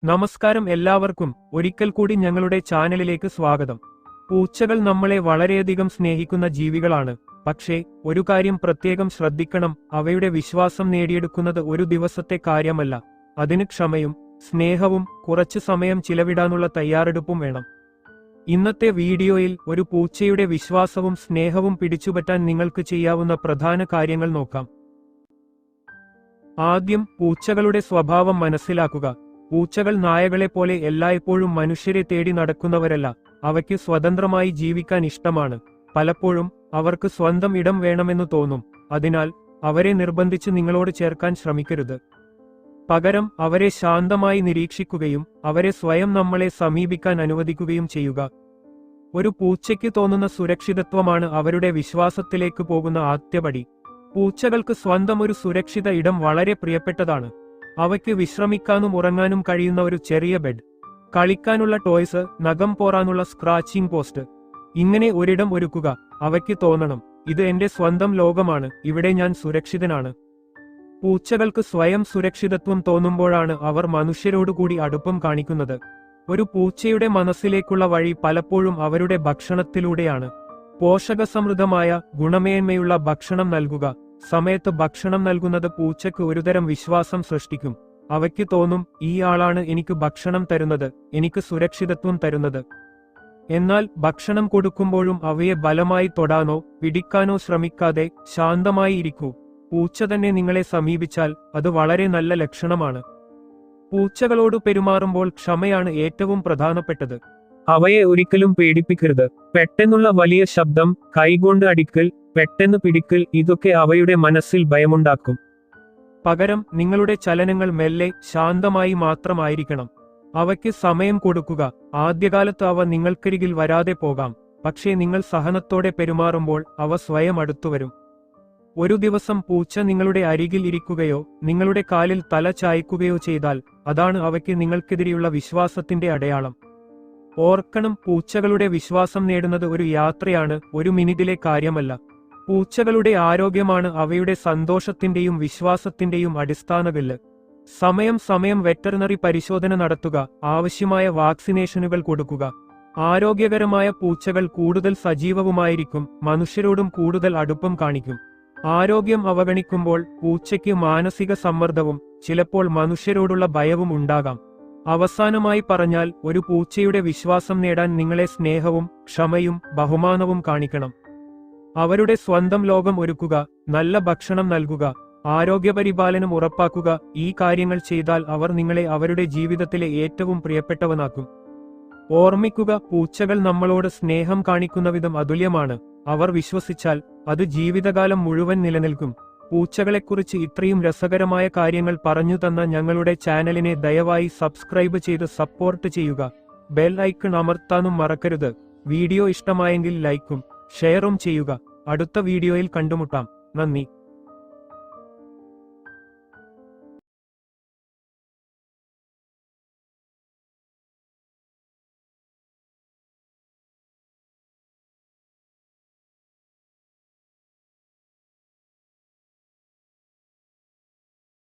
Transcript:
നമസ്കാരം എല്ലാവർക്കും ഒരിക്കൽ കൂടി ഞങ്ങളുടെ ചാനലിലേക്ക് സ്വാഗതം. പൂച്ചകൾ നമ്മളെ വളരെയധികം സ്നേഹിക്കുന്ന ജീവികളാണ്. പക്ഷേ ഒരു കാര്യം പ്രത്യേകം ശ്രദ്ധിക്കണം, അവയുടെ വിശ്വാസം നേടിയെടുക്കുന്നത് ഒരു ദിവസത്തെ കാര്യമല്ല. അതിന് ക്ഷമയും സ്നേഹവും കുറച്ചു സമയം ചിലവിടാനുള്ള തയ്യാറെടുപ്പും വേണം. ഇന്നത്തെ വീഡിയോയിൽ ഒരു പൂച്ചയുടെ വിശ്വാസവും സ്നേഹവും പിടിച്ചുപറ്റാൻ നിങ്ങൾക്ക് ചെയ്യാവുന്ന പ്രധാന കാര്യങ്ങൾ നോക്കാം. ആദ്യം പൂച്ചകളുടെ സ്വഭാവം മനസ്സിലാക്കുക. പൂച്ചകൾ നായകളെപ്പോലെ എല്ലായ്പ്പോഴും മനുഷ്യരെ തേടി നടക്കുന്നവരല്ല. അവയ്ക്ക് സ്വതന്ത്രമായി ജീവിക്കാൻ ഇഷ്ടമാണ്. പലപ്പോഴും അവർക്ക് സ്വന്തം ഇടം വേണമെന്ന് തോന്നും. അതിനാൽ അവരെ നിർബന്ധിച്ച് നിങ്ങളോട് ചേർക്കാൻ ശ്രമിക്കരുത്. പകരം അവരെ ശാന്തമായി നിരീക്ഷിക്കുകയും അവരെ സ്വയം നമ്മളെ സമീപിക്കാൻ അനുവദിക്കുകയും ചെയ്യുക. ഒരു പൂച്ചയ്ക്ക് തോന്നുന്ന സുരക്ഷിതത്വമാണ് അവരുടെ വിശ്വാസത്തിലേക്ക് പോകുന്ന ആദ്യപടി. പൂച്ചകൾക്ക് സ്വന്തം ഒരു സുരക്ഷിത ഇടം വളരെ പ്രിയപ്പെട്ടതാണ്. അവയ്ക്ക് വിശ്രമിക്കാനും ഉറങ്ങാനും കഴിയുന്ന ഒരു ചെറിയ ബെഡ്, കളിക്കാനുള്ള ടോയ്സ്, നഖം പോറാനുള്ള സ്ക്രാച്ചിംഗ് പോസ്റ്റ്, ഇങ്ങനെ ഒരിടം ഒരുക്കുക. അവയ്ക്ക് തോന്നണം, ഇത് എന്റെ സ്വന്തം ലോകമാണ്, ഇവിടെ ഞാൻ സുരക്ഷിതനാണ്. പൂച്ചകൾക്ക് സ്വയം സുരക്ഷിതത്വം തോന്നുമ്പോഴാണ് അവർ മനുഷ്യരോടുകൂടി അടുപ്പം കാണിക്കുന്നത്. ഒരു പൂച്ചയുടെ മനസ്സിലേക്കുള്ള വഴി പലപ്പോഴും അവരുടെ ഭക്ഷണത്തിലൂടെയാണ്. പോഷകസമൃദ്ധമായ ഗുണമേന്മയുള്ള ഭക്ഷണം നൽകുക. സമയത്ത് ഭക്ഷണം നൽകുന്നത് പൂച്ചയ്ക്ക് ഒരുതരം വിശ്വാസം സൃഷ്ടിക്കും. അവയ്ക്ക് തോന്നും, ഈ ആളാണ് എനിക്ക് ഭക്ഷണം തരുന്നത്, എനിക്ക് സുരക്ഷിതത്വം തരുന്നത്. എന്നാൽ ഭക്ഷണം കൊടുക്കുമ്പോഴും അവയെ ബലമായി തൊടാനോ പിടിക്കാനോ ശ്രമിക്കാതെ ശാന്തമായി ഇരിക്കൂ. പൂച്ച തന്നെ നിങ്ങളെ സമീപിച്ചാൽ അത് വളരെ നല്ല ലക്ഷണമാണ്. പൂച്ചകളോട് പെരുമാറുമ്പോൾ ക്ഷമയാണ് ഏറ്റവും പ്രധാനപ്പെട്ടത്. അവയെ ഒരിക്കലും പേടിപ്പിക്കരുത്. പെട്ടെന്നുള്ള വലിയ ശബ്ദം, കൈകൊണ്ട് അടിക്കൽ, പെട്ടെന്ന് പിടിക്കൽ, ഇതൊക്കെ അവയുടെ മനസ്സിൽ ഭയമുണ്ടാക്കും. പകരം നിങ്ങളുടെ ചലനങ്ങൾ മെല്ലെ ശാന്തമായി മാത്രമായിരിക്കണം. അവയ്ക്ക് സമയം കൊടുക്കുക. ആദ്യകാലത്ത് അവ നിങ്ങൾക്കരികിൽ വരാതെ പോകാം. പക്ഷേ നിങ്ങൾ സഹനത്തോടെ പെരുമാറുമ്പോൾ അവ സ്വയം അടുത്തുവരും. ഒരു ദിവസം പൂച്ച നിങ്ങളുടെ അരികിൽ ഇരിക്കുകയോ നിങ്ങളുടെ കാലിൽ തല ചായ്ക്കുകയോ ചെയ്താൽ അതാണ് അവയ്ക്ക് നിങ്ങൾക്കെതിരെയുള്ള വിശ്വാസത്തിന്റെ അടയാളം. ഓർക്കണം, പൂച്ചകളുടെ വിശ്വാസം നേടുന്നത് ഒരു യാത്രയാണ്, ഒരു മിനിറ്റിലെ കാര്യമല്ല. പൂച്ചകളുടെ ആരോഗ്യമാണ് അവയുടെ സന്തോഷത്തിന്റെയും വിശ്വാസത്തിന്റെയും അടിസ്ഥാനകല്ല്. സമയം വെറ്ററിനറി പരിശോധന നടത്തുക. ആവശ്യമായ വാക്സിനേഷനുകൾ കൊടുക്കുക. ആരോഗ്യകരമായ പൂച്ചകൾ കൂടുതൽ സജീവവുമായിരിക്കും, മനുഷ്യരോടും കൂടുതൽ അടുപ്പം കാണിക്കും. ആരോഗ്യം അവഗണിക്കുമ്പോൾ പൂച്ചയ്ക്ക് മാനസിക സമ്മർദ്ദവും ചിലപ്പോൾ മനുഷ്യരോടുള്ള ഭയവും ഉണ്ടാകാം. അവസാനമായി പറഞ്ഞാൽ, ഒരു പൂച്ചയുടെ വിശ്വാസം നേടാൻ നിങ്ങളെ സ്നേഹവും ക്ഷമയും ബഹുമാനവും കാണിക്കണം. അവരുടെ സ്വന്തം ലോകം ഒരുക്കുക, നല്ല ഭക്ഷണം നൽകുക, ആരോഗ്യപരിപാലനം ഉറപ്പാക്കുക. ഈ കാര്യങ്ങൾ ചെയ്താൽ അവർ നിങ്ങളെ അവരുടെ ജീവിതത്തിലെ ഏറ്റവും പ്രിയപ്പെട്ടവനാക്കും. ഓർമ്മിക്കുക, പൂച്ചകൾ നമ്മളോട് സ്നേഹം കാണിക്കുന്ന വിധം അതുല്യമാണ്. അവർ വിശ്വസിച്ചാൽ അത് ജീവിതകാലം മുഴുവൻ നിലനിൽക്കും. പൂച്ചകളെക്കുറിച്ച് ഇത്രയും രസകരമായ കാര്യങ്ങൾ പറഞ്ഞു തന്ന ഞങ്ങളുടെ ചാനലിനെ ദയവായി സബ്സ്ക്രൈബ് ചെയ്ത് സപ്പോർട്ട് ചെയ്യുക. ബെൽ ഐക്കൺ അമർത്താനും മറക്കരുത്. വീഡിയോ ഇഷ്ടമായെങ്കിൽ ലൈക്കും ഷെയറും ചെയ്യുക. അടുത്ത വീഡിയോയിൽ കണ്ടുമുട്ടാം. നന്ദി.